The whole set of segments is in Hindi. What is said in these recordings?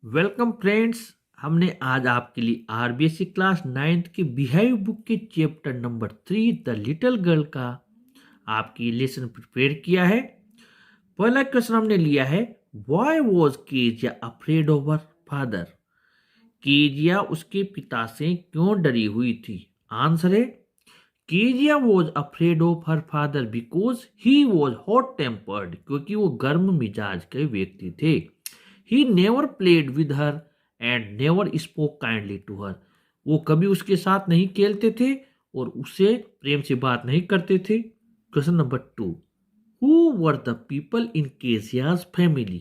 Welcome friends. हमने आज आपके लिए आरबीएससी क्लास 9th के बिहेव बुक के chapter number 3 the little girl का आपकी लेसन प्रिपेयर किया है। पहला क्वेश्चन हमने लिया है, why was Kezia afraid of her father. Kezia उसके पिता से क्यों डरी हुई थी। आंसर है, Kezia was afraid of her father because he was hot tempered, क्योंकि वो गर्म मिजाज के व्यक्ति थे। He never played with her and never spoke kindly to her. वो कभी उसके साथ नहीं खेलते थे और उससे प्रेम से बात नहीं करते थे। Question number 2, who were the people in Kezia's family.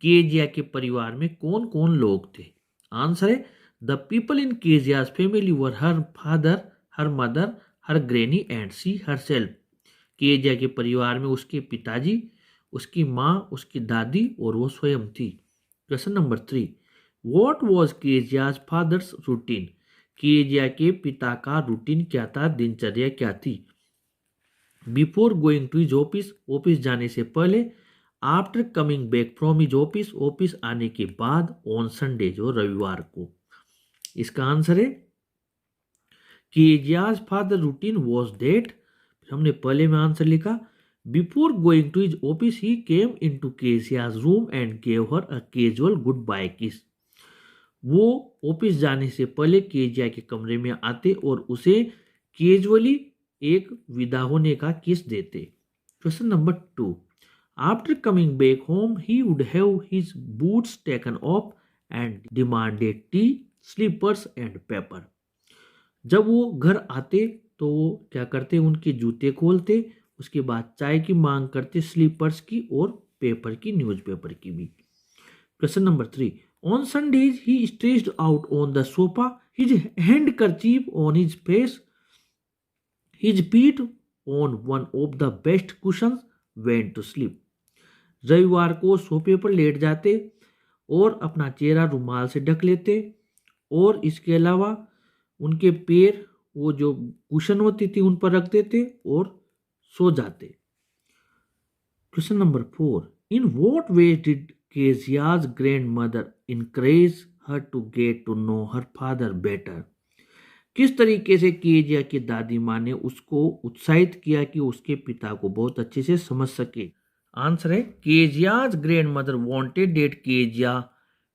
Kezia के परिवार में कौन कौन लोग थे। आंसर है, the people in Kezia's family were her father, her mother, her granny and she herself. Kezia के परिवार में उसके पिताजी, उसकी माँ, उसकी दादी और वो स्वयं थी। Question number 3, what was Kezia's father's routine. Kezia के पिता का रूटीन क्या था, दिनचर्या क्या थी। Before going to his office, office जाने से पहले। After coming back from his office, office आने के बाद। ऑन संडे, जो रविवार को। इसका आंसर है, Kezia's father routine was that. हमने पहले में आंसर लिखा, before going to his office he came into Kezia's room and gave her a casual goodbye kiss. वो ऑफिस जाने से पहले केजिया के कमरे में आते और उसे कैजुअली एक विदा होने का किस देते। Question number 2, after coming back home he would have his boots taken off and demanded tea, slippers and paper. जब वो घर आते तो वो क्या करते, उनके जूते खोलते, उसके बाद चाय की मांग करते, स्लीपर्स की और पेपर की, न्यूज़पेपर की भी। Question number 3, on Sundays he stretched out on the sofa, his handkerchief on his face, his feet on one of the best cushions, went to sleep. रविवार को सोफे पर लेट जाते और अपना चेहरा रुमाल से ढक लेते और इसके अलावा उनके पैर, वो जो कुशन होती थी, उन पर रख देते और सो जाते। Question number 4, in what ways did Kezia's grandmother encourage her to get to know her father better. किस तरीके से केजिया की दादी माँ ने उसको उत्साहित किया कि उसके पिता को बहुत अच्छे से समझ सके। आंसर है, Kezia's grandmother wanted that Kezia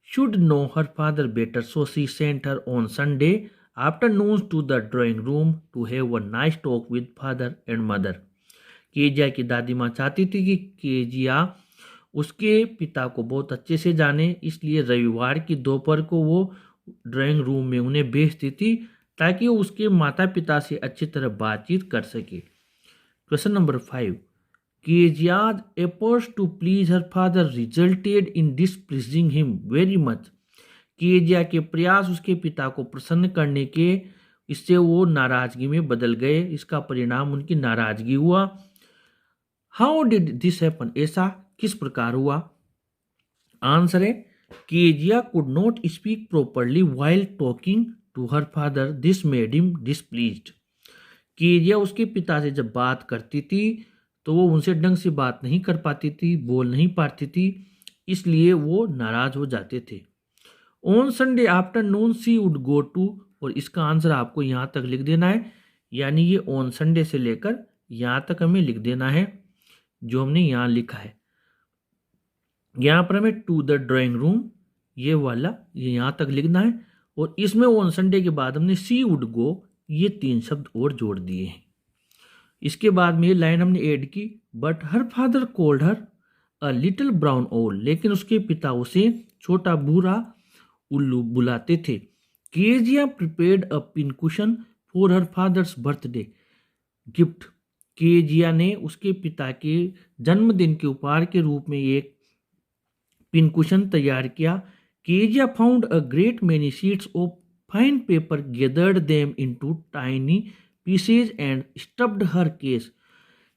should know her father better, so she sent her on Sunday afternoon to the drawing room to have a nice talk with father and mother. Kezia की दादी माँ चाहती थी कि केजिया उसके पिता को बहुत अच्छे से जाने, इसलिए रविवार की दोपहर को वो ड्राइंग रूम में उन्हें भेजती थी ताकि वो उसके माता पिता से अच्छी तरह बातचीत कर सके। Question number 5, Kezia's efforts to please her father resulted in displeasing him very much. Kezia के प्रयास उसके पिता को प्रसन्न करने के, इससे वो नाराजगी में बदल गए। इसका परिणाम उनकी नाराजगी हुआ। हाउ डिड दिस हैपन, ऐसा किस प्रकार हुआ। आंसर है, Kezia could not speak properly while talking to her father, this made him displeased. Kezia उसके पिता से जब बात करती थी तो वो उनसे ढंग से बात नहीं कर पाती थी, बोल नहीं पाती थी, इसलिए वो नाराज हो जाते थे। On Sunday afternoon she would go to, और इसका आंसर आपको यहाँ तक लिख देना है, यानी ये ऑन संडे से लेकर यहाँ तक हमें लिख देना है जो हमने यहाँ लिखा है। यहाँ पर हमें टू द ड्राइंग रूम, ये वाला ये यहाँ तक लिखना है, और इसमें ऑन संडे के बाद हमने सी वुड गो, ये 3 शब्द और जोड़ दिए हैं। इसके बाद में ये लाइन हमने ऐड की, but her father called her a little brown ओल, लेकिन उसके पिता उसे छोटा भूरा उल्लू बुलाते थे। Kezia prepared a pincushion for her father's birthday gift. Kezia ने उसके पिता के जन्मदिन के उपहार के रूप में एक पिनकुशन तैयार किया। Kezia found a great many sheets of fine paper, gathered them into tiny pieces and stuffed her case.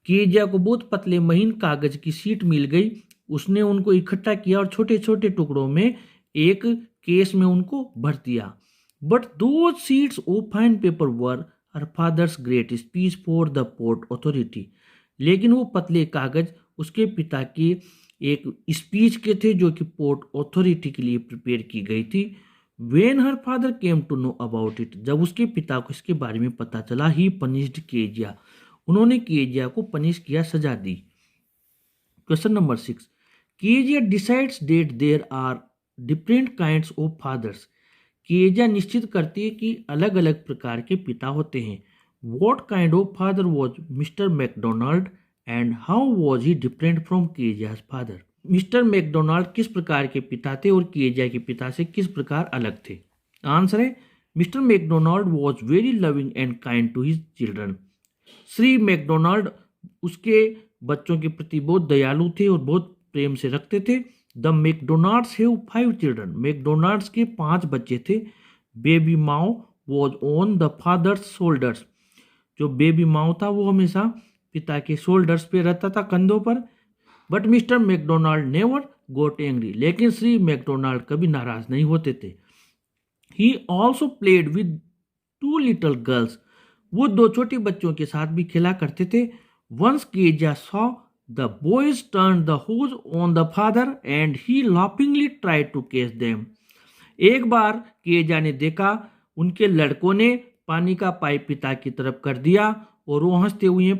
Kezia को बहुत पतले महीन कागज की शीट मिल गई, उसने उनको इकट्ठा किया और छोटे छोटे टुकड़ों में एक केस में उनको भर दिया। बट दो sheets of fine paper were her father's great speech for the port authority. लेकिन वो पतले कागज उसके पिता की एक स्पीच के थे जो कि पोर्ट अथॉरिटी के लिए प्रिपेयर की गई थी। When her father came to know about it, जब उसके पिता को इसके बारे में पता चला, ही पनिश्ड केजिया, उन्होंने केजिया को पनिश किया, सजा दी। Question number 6, Kezia decides that there are different kinds of fathers. Kezia निश्चित करती है कि अलग अलग प्रकार के पिता होते हैं। What kind of father was mister McDonald and how was he different from Kezia's father. Mister McDonald किस प्रकार के पिता थे और केजिया के पिता से किस प्रकार अलग थे। आंसर है, mister McDonald was very loving and kind to his children. Shri McDonald उसके बच्चों के प्रति बहुत दयालु थे और बहुत प्रेम से रखते थे। The McDonalds have 5 children, McDonalds के 5 बच्चे थे। Baby Mao was on the father's shoulders, जो बेबी माओ था वो हमेशा पिता के शोल्डर्स पे रहता था, कंधों पर। But mister McDonald never got angry, लेकिन श्री मैकडोनाल्ड कभी नाराज नहीं होते थे। He also played with 2 little girls, वो 2 छोटे बच्चों के साथ भी खेला करते थे। Once Kezia saw the boys turn the hose on the father and he laughingly tried to catch them. एक बार केजिया ने देखा उनके लड़कों ने पानी का पाइप पिता की तरफ कर दिया और वो हंसते हुए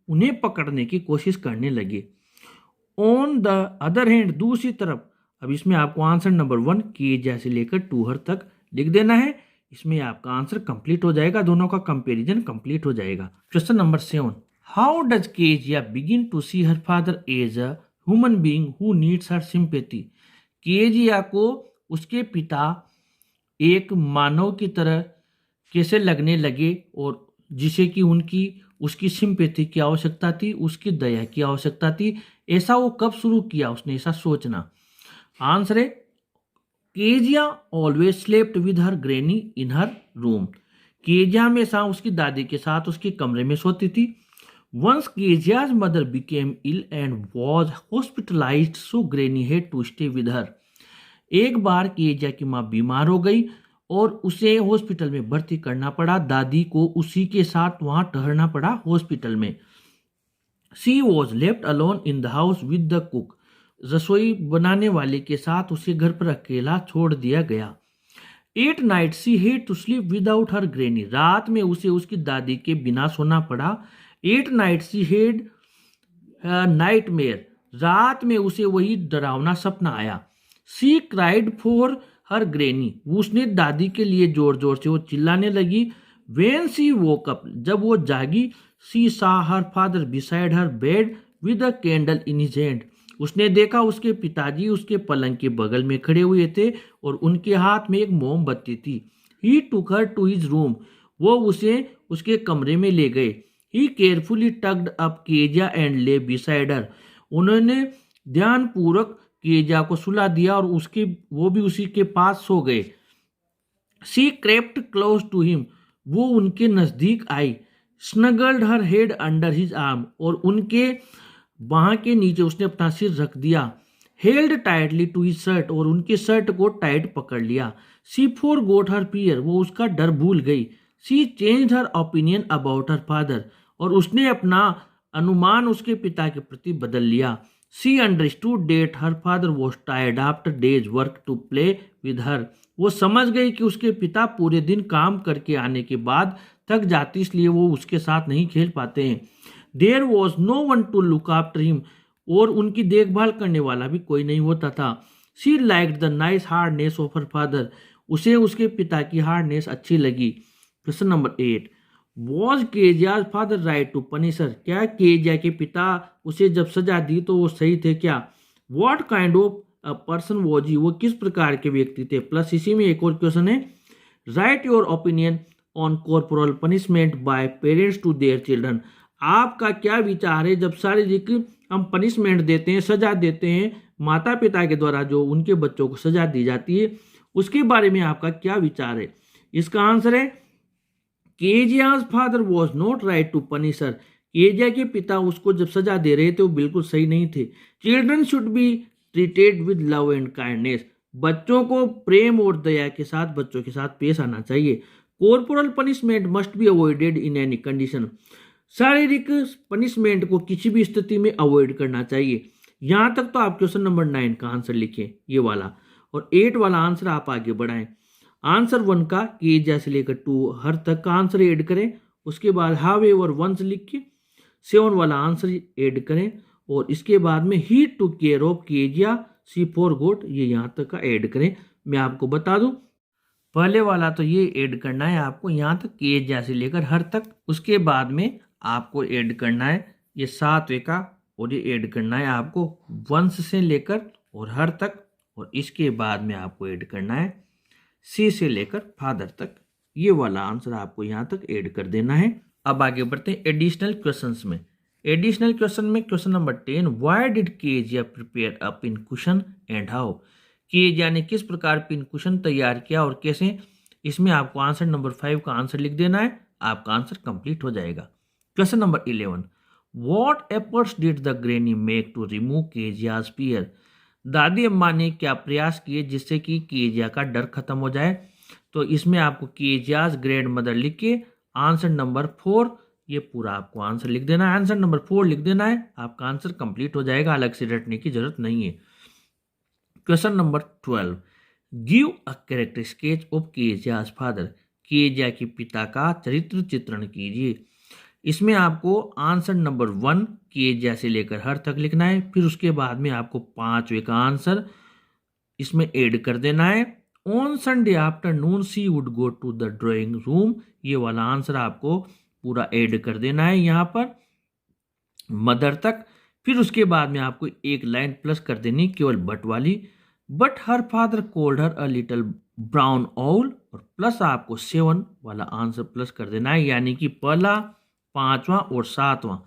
उन्हें पकड़ने की कोशिश करने लगे। ऑन द अदर हैंड, दूसरी तरफ, अब इसमें आपको आंसर नंबर 1 केजिया से लेकर 2 हर तक लिख देना है। इसमें आपका आंसर कंप्लीट हो जाएगा, दोनों का कंपैरिजन कंप्लीट हो जाएगा। Question number 7, how does Kezia begin to see her father as a human being who needs her sympathy. Kezia को उसके पिता एक मानव की तरह कैसे लगने लगे और जिसे कि उसकी सिंपैथी की आवश्यकता थी, उसकी दया की आवश्यकता थी। ऐसा वो कब शुरू किया उसने ऐसा सोचना। आंसर है, Kezia always slept with her granny in her room. Kezia हमेशा उसकी दादी के साथ उसके कमरे में सोती थी। Once Kezia's mother became ill and was hospitalised, so granny had to stay with her. एक बार केजिया की माँ बीमार हो गई और उसे हॉस्पिटल में भर्ती करना पड़ा। दादी को उसी के साथ वहां ठहरना पड़ा हॉस्पिटल में। She was left alone in the house with the cook, रसोई बनाने वाले के साथ उसे घर पर अकेला छोड़ दिया गया। 8 night she had to sleep without her granny, रात में उसे उसकी दादी के बिना सोना पड़ा। 8 नाइट शी हैड नाइटमेयर, रात में उसे वही डरावना सपना आया। She cried for her granny, उसने दादी के लिए जोर जोर से वो चिल्लाने लगी। वेन शी वोक अप, जब वो जागी, शी सा her father beside her bed with a candle in his hand, उसने देखा उसके पिताजी उसके पलंग के बगल में खड़े हुए थे और उनके हाथ में एक मोमबत्ती थी। He took her to his room, वो उसे उसके कमरे में ले गए। He carefully tucked up Kezia and lay beside her, उन्होंने ध्यानपूर्वक केजिया को सुला दिया और वो भी उसी के पास सो गए। She crept close to him, वो उनके नजदीक आई। Snuggled her head under his arm, और उनके बाह के नीचे उसने अपना सिर रख दिया। Held tightly to his shirt, और उनके शर्ट को टाइट पकड़ लिया। She forgot her fear, वो उसका डर भूल गई। She change her opinion about her father, और उसने अपना अनुमान उसके पिता के प्रति बदल लिया। She understood that her father was tired after day's work to play with her, वो समझ गई कि उसके पिता पूरे दिन काम करके आने के बाद थक जाती, इसलिए वो उसके साथ नहीं खेल पाते हैं। There was no one to look after him, और उनकी देखभाल करने वाला भी कोई नहीं होता था। She liked the nice hardness of her father, उसे उसके पिता की हार्डनेस अच्छी लगी। Question number 8, was Kezia's father right to punish her, क्या केजिया के पिता उसे जब सजा दी तो वो सही थे क्या। What kind of a person was he, वो किस प्रकार के व्यक्ति थे। प्लस इसी में एक और क्वेश्चन है, write your opinion on corporal punishment by parents to their children, आपका क्या विचार है जब शारीरिक हम पनिशमेंट देते हैं, सजा देते हैं माता पिता के द्वारा, जो उनके बच्चों को सजा दी जाती है, उसके बारे में आपका क्या विचार है। इसका आंसर है, Kezia's father was not right to punish her, Kezia के पिता उसको जब सजा दे रहे थे वो बिल्कुल सही नहीं थे। Children should be treated with love and kindness, बच्चों को प्रेम और दया के साथ बच्चों के साथ पेश आना चाहिए। Corporal punishment must be avoided in any condition, शारीरिक पनिशमेंट को किसी भी स्थिति में अवॉइड करना चाहिए। यहां तक तो आप क्वेश्चन नंबर 9 का आंसर लिखें, ये वाला, और 8 वाला आंसर आप आगे बढ़ाएं। आंसर 1 का केजिया से लेकर 2 हर तक का आंसर ऐड करें, उसके बाद हाव एवर वंस लिख के 7 वाला आंसर ऐड करें, और इसके बाद में he took care of Kezia she forgot, ये यहाँ तक का ऐड करें। मैं आपको बता दूं, पहले वाला तो ये ऐड करना है आपको यहाँ तक केजिया से लेकर हर तक, उसके बाद में आपको ऐड करना है ये 7वें का, और ये ऐड करना है आपको वंश से लेकर और हर तक, और इसके बाद में आपको ऐड करना है सी से लेकर फादर तक। ये वाला आंसर आपको यहाँ तक ऐड कर देना है। अब आगे बढ़ते हैं एडिशनल क्वेश्चंस में। एडिशनल क्वेश्चन में question number 10, why did Kezia prepare a pin cushion and how, Kezia ने किस प्रकार पिन कुशन तैयार किया और कैसे। इसमें आपको आंसर नंबर 5 का आंसर लिख देना है, आपका आंसर कंप्लीट हो जाएगा। Question number 11, what efforts did the granny make to remove Kezia's fear, दादी अम्मा ने क्या प्रयास किए जिससे कि केजिया का डर खत्म हो जाए। तो इसमें आपको केजियाज ग्रैंड मदर लिख के आंसर नंबर 4, ये पूरा आपको आंसर लिख देना है, आंसर नंबर 4 लिख देना है, आपका आंसर कंप्लीट हो जाएगा, अलग से रटने की जरूरत नहीं है। Question number 12, give a character sketch of Kezia's father, Kezia के पिता का चरित्र चित्रण कीजिए। इसमें आपको आंसर नंबर 1 केजिया से लेकर हर तक लिखना है, फिर उसके बाद में आपको 5वें का आंसर इसमें ऐड कर देना है। On Sunday afternoon she would go to the drawing room, ये वाला आंसर आपको पूरा ऐड कर देना है यहाँ पर मदर तक। फिर उसके बाद में आपको एक लाइन प्लस कर देनी केवल बट वाली, but her father cold her a little brown all, और प्लस आपको 7 वाला आंसर प्लस कर देना है, यानी कि पहला, 5वां और 7वां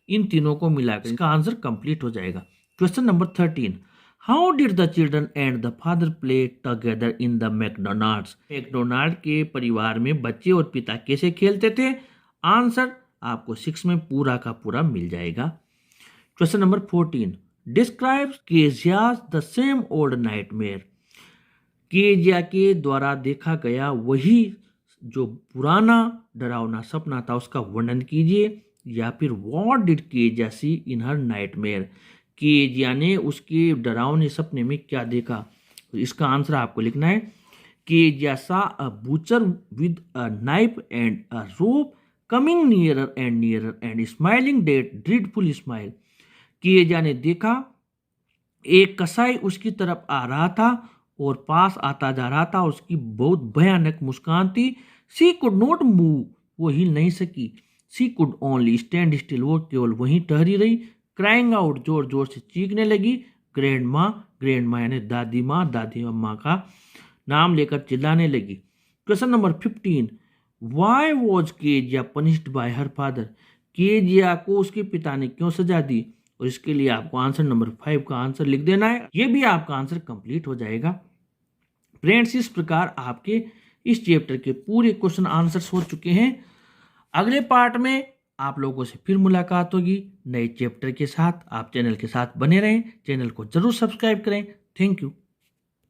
इन तीनों को मिलाकर इसका आंसर कंप्लीट हो जाएगा। Question number 13, how did the children and the father play together in the McDonalds, McDonald के परिवार में बच्चे और पिता कैसे खेलते थे। आंसर आपको 6 में पूरा का पूरा मिल जाएगा। Question number 14, describe Keziah's the same old nightmare, Kezia के द्वारा देखा गया वही जो पुराना डरावना सपना था उसका वर्णन कीजिए, या फिर what did Kezia see in her nightmare, Kezia ने उसके डरावने सपने में क्या देखा। तो इसका आंसर आपको लिखना है, Kezia saw a butcher with a knife and a rope coming nearer and smiling that dreadful smile, Kezia ने देखा एक कसाई उसकी तरफ आ रहा था और पास आता जा रहा था, उसकी बहुत भयानक मुस्कान थी। सी कुड नॉट मूव, वो हिल नहीं सकी। सी कुड ओनली स्टैंड स्टिल, वो केवल वहीं ठहरी रही। क्राइंग आउट, जोर जोर से चीखने लगी। ग्रैंड माँ यानी दादी माँ, दादी अम्मा का नाम लेकर चिल्लाने लगी। Question number 15, why was Kezia punished bye her father, Kezia को उसके पिता ने क्यों सजा दी। और इसके लिए आपको आंसर नंबर 5 का आंसर लिख देना है, ये भी आपका आंसर कंप्लीट हो जाएगा। फ्रेंड्स, इस प्रकार आपके इस चैप्टर के पूरे क्वेश्चन आंसर्स हो चुके हैं। अगले पार्ट में आप लोगों से फिर मुलाकात होगी नए चैप्टर के साथ। आप चैनल के साथ बने रहें, चैनल को जरूर सब्सक्राइब करें। Thank you.